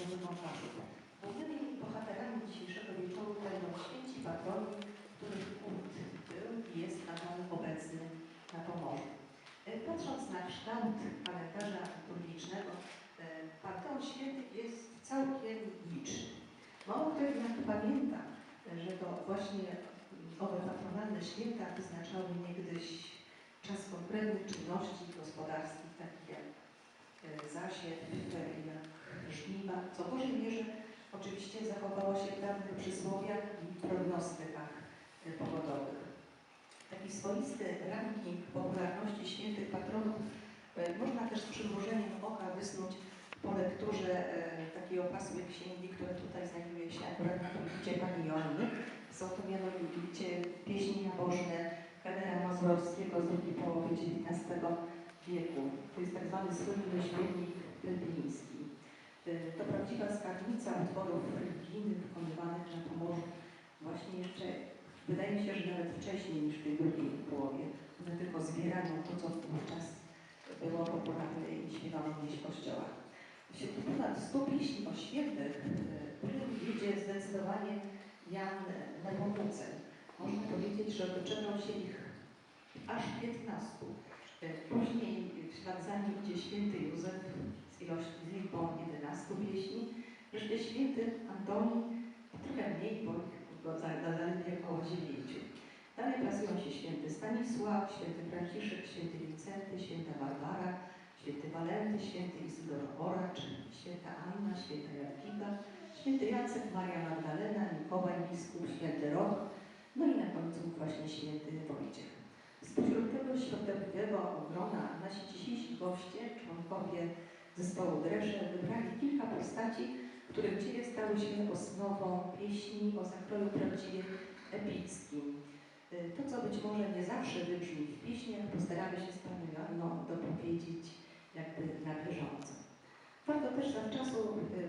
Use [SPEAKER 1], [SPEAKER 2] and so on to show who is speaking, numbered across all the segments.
[SPEAKER 1] komentarzów. Głównymi bohaterami dzisiejszego wieczoru będą święci patroni, których kult był i jest nadal obecny na Pomorzu. Patrząc na kształt kalendarza liturgicznego, panteon świętych jest całkiem liczny. Mało kto jednak pamięta, że to właśnie owe patronalne święta wyznaczały niegdyś czas konkretnych czynności gospodarskich, takich jak zasiew, jak żniwa, co w dużej mierze oczywiście zachowało się w dawnych przysłowiach i prognostykach pogodowych. Taki swoisty ranking popularności świętych patronów można też z przymrużeniem oka wysnuć po lekturze takiej opasłej księgi, która tutaj znajduje się akurat na pulpicie pani Joanny. Są to mianowicie pieśni nabożne Henryka Mazurowskiego z drugiej połowy XIX wieku. To jest tak zwany słynny śpiewnik pelbliński. To prawdziwa skarbnica utworów religijnych wykonywanych na Pomorzu właśnie jeszcze, wydaje mi się, że nawet wcześniej niż w tej drugiej połowie. One tylko zbierano to, co wówczas było popularne i śpiewano gdzieś w kościołach. Wśród ponad 100 pieśni o świętych prym wiedzie zdecydowanie Jan Nepomucen. Można powiedzieć, że doczekał się ich aż 15. Później w ślad za nim idzie święty Józef z liczbą 11 pieśni, wreszcie święty Antoni, trochę mniej, bo zaledwie około 9. Dalej plasują się święty Stanisław, święty Franciszek, święty Wincenty, święta Barbara, święty Walenty, święty Izydor Oracz, święta Anna, święta Jadwiga, święty Jacek, Maria Magdalena, Mikołaj Biskup, święty Roch, no i na końcu właśnie święty Wojciech. Spośród tego świątecznego grona nasi dzisiejsi goście, członkowie zespołu Dresze, wybrali kilka postaci, których dzieje stały się osnową pieśni o zakroju prawdziwie epickim. To, co być może nie zawsze wybrzmi w pieśniach, postaramy się z panią Joanną dopowiedzieć jakby na bieżąco. Warto też zawczasu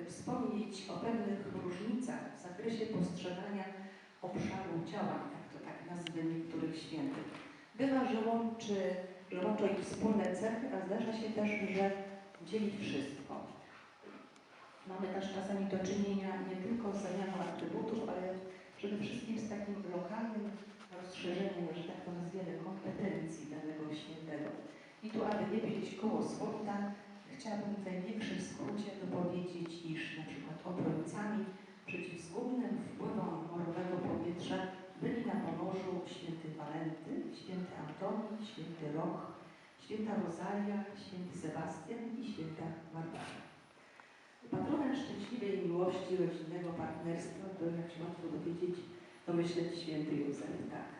[SPEAKER 1] wspomnieć o pewnych różnicach w zakresie postrzegania obszaru działań, jak to tak nazwy niektórych świętych. Bywa, że łączą ich wspólne cechy, a zdarza się też, że dzieli wszystko. Mamy też czasami do czynienia nie tylko z zamianą atrybutów, ale przede wszystkim z takim lokalnym rozszerzeniem, że tak to nazwiemy, kompetencji danego świętego. I tu, aby nie być kołosłowna, chciałabym w największym skrócie dopowiedzieć, iż na przykład obrońcami przeciw zgubnym wpływom morowego powietrza byli na Pomorzu święty Walenty, święty Antoni, święty Roch, święta Rozalia, święty Sebastian i święta Barbara. Patronem szczęśliwej miłości rodzinnego partnerstwa był, jak się łatwo dowiedzieć, domyśleć święty Józef, tak.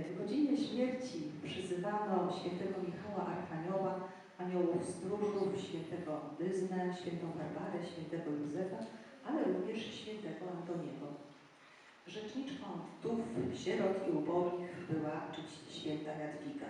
[SPEAKER 1] W godzinie śmierci przyzywano świętego Michała Archanioła, aniołów stróżów, świętego Dyznę, świętą Barbarę, świętego Józefa, ale również świętego Antoniego. Rzeczniczką wdów, sierot i ubogich była oczywiście święta Jadwiga.